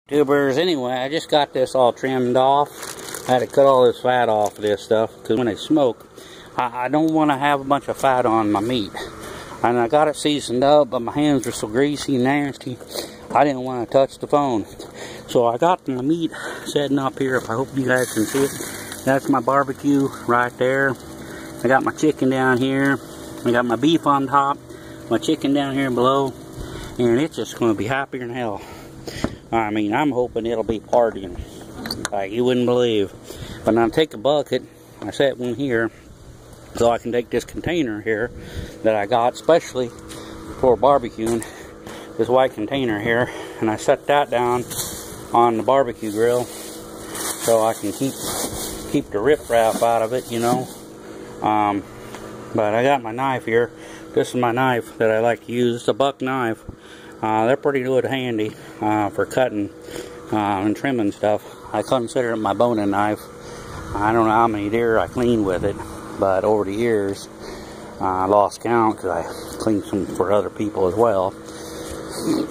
Tubers, anyway, I just got this all trimmed off. I had to cut all this fat off of this stuff because when they smoke, I don't want to have a bunch of fat on my meat. And I got it seasoned up, but my hands were so greasy and nasty, I didn't want to touch the phone. So I got my meat setting up here. I hope you guys can see it. That's my barbecue right there. I got my chicken down here. I got my beef on top, my chicken down here below, and it's just going to be happier than hell. I mean, I'm hoping it'll be partying like you wouldn't believe. But now I take a bucket, I set one here, so I can take this container here that I got specially for barbecuing, this white container here, and I set that down on the barbecue grill so I can keep the riprap out of it, you know. But I got my knife here. This is my knife that I like to use. It's a buck knife. They're pretty good handy for cutting and trimming stuff. I consider it my boning knife. I don't know how many deer I cleaned with it, but over the years I lost count because I cleaned some for other people as well.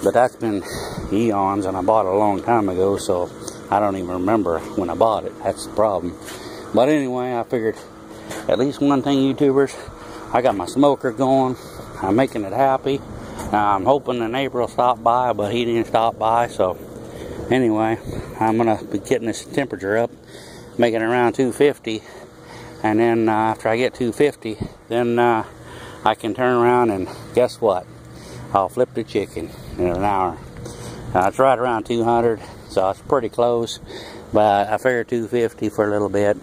But that's been eons, and I bought it a long time ago, so I don't even remember when I bought it. That's the problem. But anyway, I figured at least one thing, YouTubers, I got my smoker going. I'm making it happy. I'm hoping the neighbor will stop by, but he didn't stop by. So anyway, I'm going to be getting this temperature up, making it around 250. And then after I get 250, then I can turn around and guess what? I'll flip the chicken in an hour. It's right around 200, so it's pretty close. But I figured 250 for a little bit.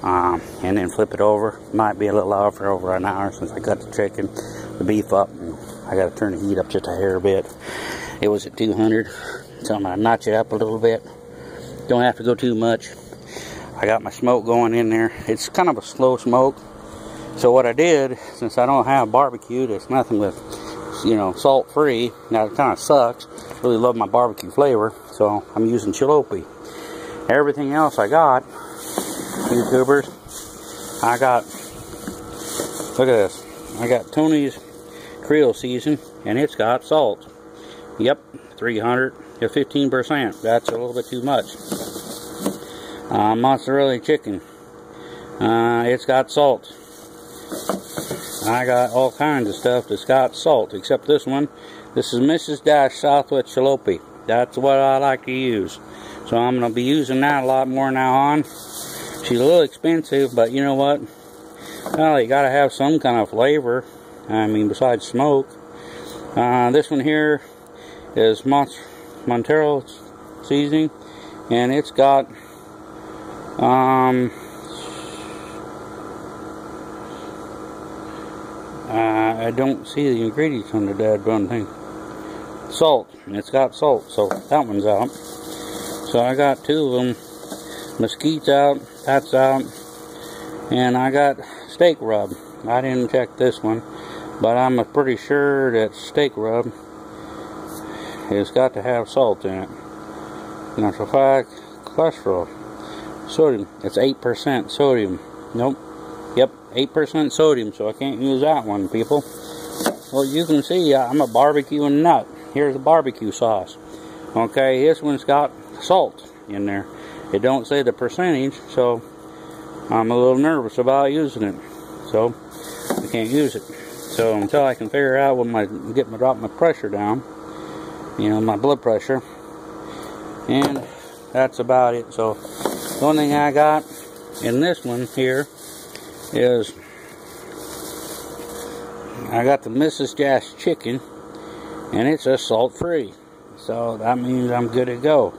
And then flip it over. Might be a little off for over an hour since I got the chicken, the beef up, and I got to turn the heat up just a hair bit. It was at 200, so I'm going to notch it up a little bit. Don't have to go too much. I got my smoke going in there. It's kind of a slow smoke. So what I did, since I don't have barbecue, there's nothing with, you know, salt free. Now it kind of sucks. Really love my barbecue flavor, so I'm using chilopi. Everything else I got, YouTubers, I got, look at this, I got Tony's Creole season, and it's got salt. Yep, 300 to 15%. That's a little bit too much. Mozzarella chicken, it's got salt. I got all kinds of stuff that's got salt, except this one. This is Mrs. Dash Southwest Chilopi. That's what I like to use. So I'm going to be using that a lot more now on. She's a little expensive, but you know what? Well, you got to have some kind of flavor. I mean, besides smoke. This one here is Montero seasoning, and it's got I don't see the ingredients on the dadgum thing. Salt, and it's got salt, so that one's out. So I got two of them. Mesquite's out, that's out, and I got steak rub. I didn't check this one, but I'm pretty sure that steak rub has got to have salt in it. Natural fat, cholesterol, sodium. It's 8% sodium. Nope. Yep, 8% sodium, so I can't use that one, people. Well, you can see I'm a barbecuing nut. Here's the barbecue sauce. Okay, this one's got salt in there. It don't say the percentage, so I'm a little nervous about using it. So I can't use it. So until I can figure out when drop my pressure down, you know, my blood pressure, and that's about it. So the only thing I got in this one here is I got the Mrs. Dash chicken, and it's just salt free. So that means I'm good to go.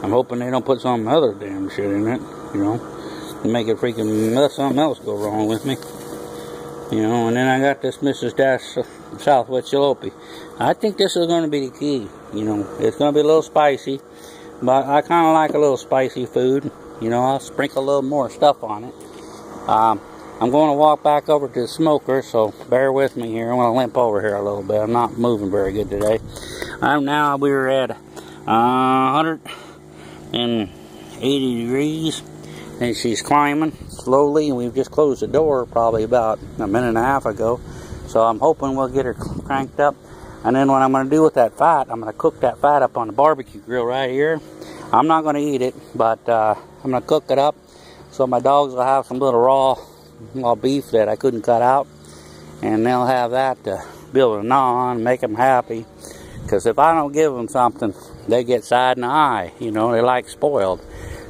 I'm hoping they don't put some other damn shit in it, you know, to make it freaking something else go wrong with me. You know, and then I got this Mrs. Dash Southwest Chilopi. I think this is going to be the key. You know, it's going to be a little spicy, but I kind of like a little spicy food. You know, I'll sprinkle a little more stuff on it. I'm going to walk back over to the smoker, so bear with me here. I'm going to limp over here a little bit. I'm not moving very good today. We're at 180 degrees, and she's climbing slowly, and we've just closed the door probably about a minute and a half ago. So I'm hoping we'll get her cranked up. And then what I'm going to do with that fat, I'm going to cook that fat up on the barbecue grill right here. I'm not going to eat it, but I'm going to cook it up so my dogs will have some little raw beef that I couldn't cut out. And they'll have that to be able to gnaw on and make them happy. Because if I don't give them something, they get side in the eye. You know, they like spoiled.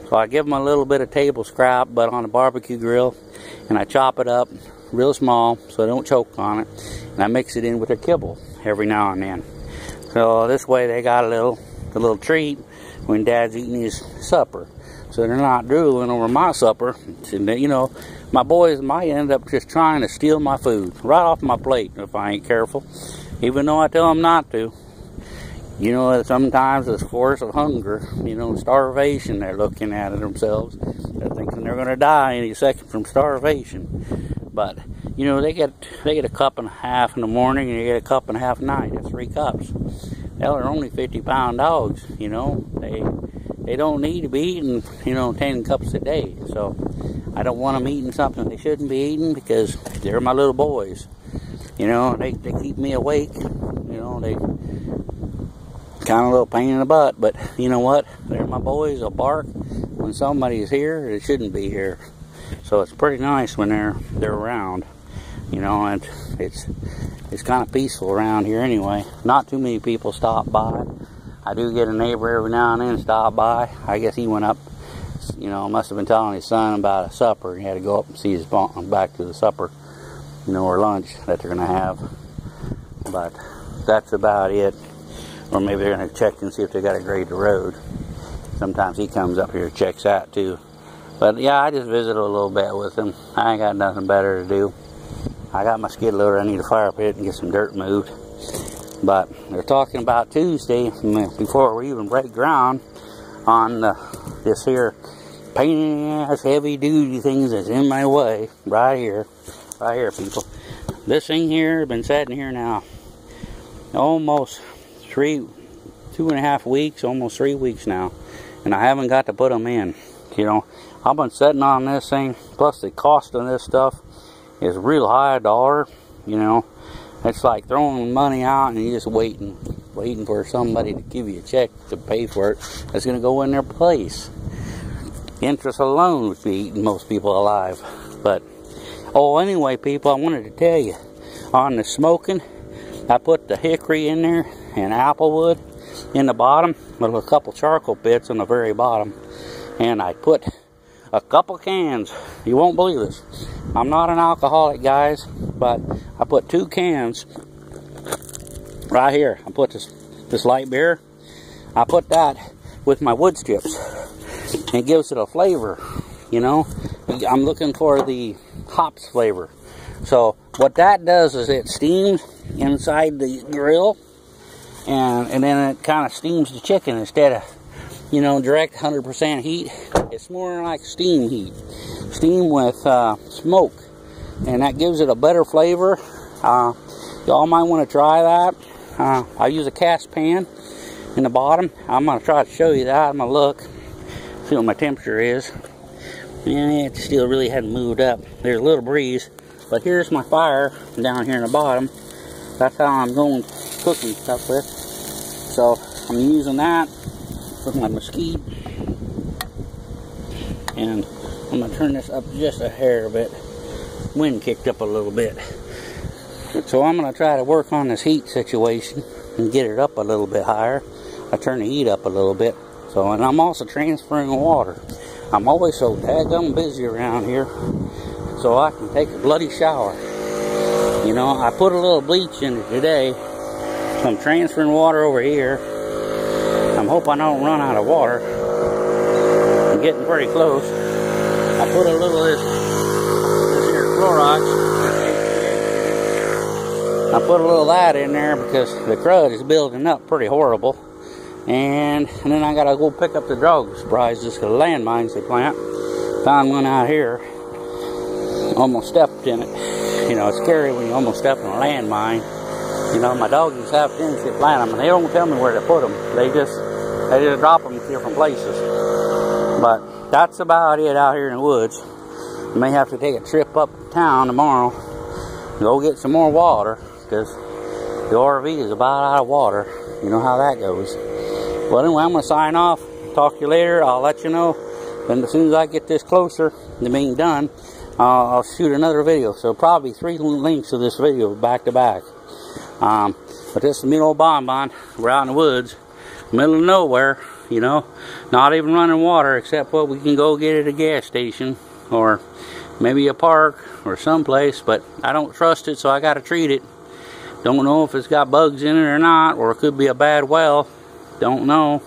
So I give them a little bit of table scrap, but on the barbecue grill, and I chop it up real small so they don't choke on it. And I mix it in with their kibble every now and then. So this way they got a little treat when Dad's eating his supper. So they're not drooling over my supper. And, you know, my boys might end up just trying to steal my food right off my plate if I ain't careful. Even though I tell them not to. You know, sometimes it's force of hunger, you know, starvation. They're looking at it themselves. They're thinking they're going to die any second from starvation. But, you know, they get a cup and a half in the morning and they get a cup and a half at night. That's 3 cups. Hell, they're only 50-pound dogs, you know. They don't need to be eating, you know, 10 cups a day. So I don't want them eating something they shouldn't be eating because they're my little boys. You know, they keep me awake. You know, they kind of a little pain in the butt, but you know what? They're my boys. They'll bark when somebody's here that shouldn't be here. So it's pretty nice when they're around. You know, and it's kind of peaceful around here anyway. Not too many people stop by. I do get a neighbor every now and then stop by. I guess he went up, you know, must have been telling his son about a supper. He had to go up and see his back to the supper, you know, or lunch that they're going to have. But that's about it. Or maybe they're going to check and see if they got to grade the road. Sometimes he comes up here and checks that too. But yeah, I just visit a little bit with him. I ain't got nothing better to do. I got my skid loader. I need a fire pit and get some dirt moved. But they're talking about Tuesday, before we even break ground, on this here pain in the ass, heavy duty things that's in my way. Right here, people. This thing here has been sitting here now almost 2.5 weeks, almost 3 weeks now, and I haven't got to put them in. You know, I've been sitting on this thing, plus the cost of this stuff is real high dollar. You know, it's like throwing money out and you're just waiting for somebody to give you a check to pay for it that's going to go in their place. Interest alone would be eating most people alive. But oh, anyway, people, I wanted to tell you, on the smoking, I put the hickory in there and applewood in the bottom with a couple charcoal pits on the very bottom, and I put a couple cans. You won't believe this. I'm not an alcoholic, guys, but I put 2 cans right here. I put this light beer. I put that with my wood chips. It gives it a flavor, you know. I'm looking for the hops flavor. So what that does is it steams inside the grill, and then it kind of steams the chicken instead of, you know, direct 100% heat. It's more like steam heat. Steam with smoke. And that gives it a better flavor. Y'all might want to try that. I use a cast pan in the bottom. I'm going to try to show you that. I'm going to look, see what my temperature is. And it still really hadn't moved up. There's a little breeze. But here's my fire down here in the bottom. That's how I'm going cooking stuff with. So I'm using that with my mesquite. And I'm going to turn this up just a hair bit. Wind kicked up a little bit. So I'm going to try to work on this heat situation and get it up a little bit higher. I turn the heat up a little bit. So, and I'm also transferring water. I'm always so daggum busy around here, so I can take a bloody shower. You know, I put a little bleach in it today, so I'm transferring water over here. I'm hoping I don't run out of water. I'm getting pretty close. I put a little of this here Clorox. I put a little of that in there because the crud is building up pretty horrible. And then I gotta go pick up the dog surprises, because landmines they plant. Found one out here. Almost stepped in it. You know, it's scary when you almost step in a landmine. You know, my doggies have a tendency to plant them, and they don't tell me where to put them. They just drop them in different places. But that's about it out here in the woods. I may have to take a trip up town tomorrow, go get some more water, because the RV is about out of water. You know how that goes. Well, anyway, I'm going to sign off. Talk to you later. I'll let you know. And as soon as I get this closer to being done, I'll shoot another video. So probably 3 links to this video back to back. But this is me and old Bonbon. We're out in the woods, middle of nowhere, you know, not even running water except what we can go get at a gas station or maybe a park or someplace. But I don't trust it, so I got to treat it. Don't know if it's got bugs in it or not, or it could be a bad well. Don't know.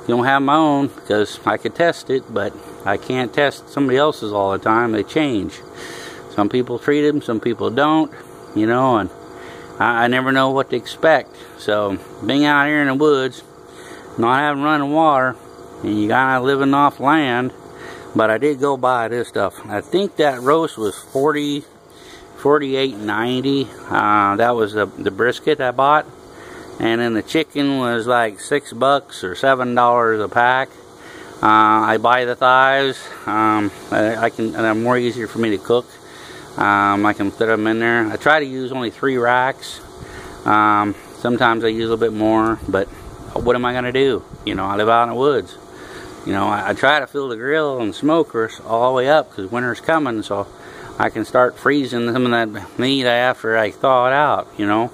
Don't have my own because I could test it, but I can't test somebody else's all the time. They change. Some people treat them, some people don't, you know, and I never know what to expect. So being out here in the woods, not having running water, and you kind of living off land. But I did go buy this stuff. I think that roast was $48.90. That was the brisket I bought. And then the chicken was like $6 or $7 a pack. I buy the thighs. And they're more easier for me to cook. I can put them in there. I try to use only 3 racks. Sometimes I use a little bit more, but what am I going to do? You know, I live out in the woods. You know, I try to fill the grill and smokers all the way up because winter's coming, so I can start freezing some of that meat after I thaw it out, you know.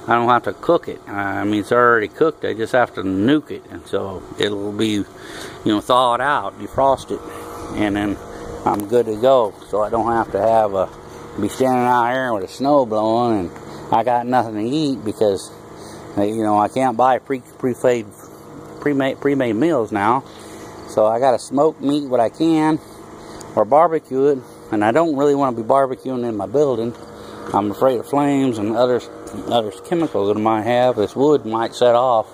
I don't have to cook it. I mean, it's already cooked. I just have to nuke it, and so it'll be, you know, thawed out, defrost it, and then I'm good to go. So I don't have to have be standing out here with the snow blowing, and I got nothing to eat because, you know, I can't buy pre-made meals now. So I got to smoke meat what I can, or barbecue it, and I don't really want to be barbecuing in my building. I'm afraid of flames and other chemicals that I might have. This wood might set off.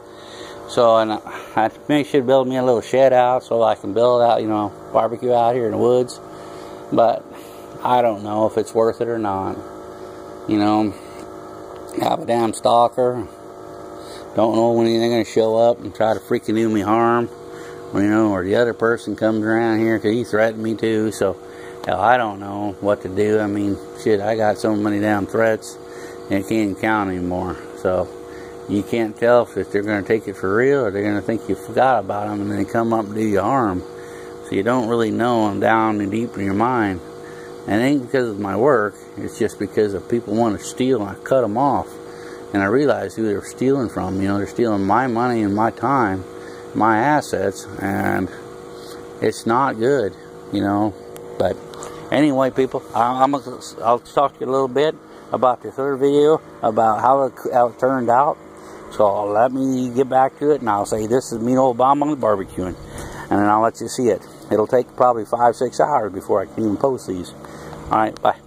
So, and I should build me a little shed out so I can build out, you know, barbecue out here in the woods. But I don't know if it's worth it or not. You know, have a damn stalker. Don't know when they're going to show up and try to freaking do me harm. You know, or the other person comes around here because he threatened me too. So, hell, I don't know what to do. I mean, shit, I got so many damn threats and can't count anymore. So, you can't tell if they're going to take it for real or they're going to think you forgot about them and then they come up and do you harm. So, you don't really know them down and deep in your mind. And it ain't because of my work. It's just because if people want to steal, I cut them off. And I realized who they're stealing from. You know, they're stealing my money and my time, my assets, and it's not good, you know. But anyway, people, I'll talk to you a little bit about this other video about how it turned out. So let me get back to it, and I'll say this is me and old Bonbon barbecuing, and then I'll let you see it. It'll take probably 5-6 hours before I can even post these. All right, bye.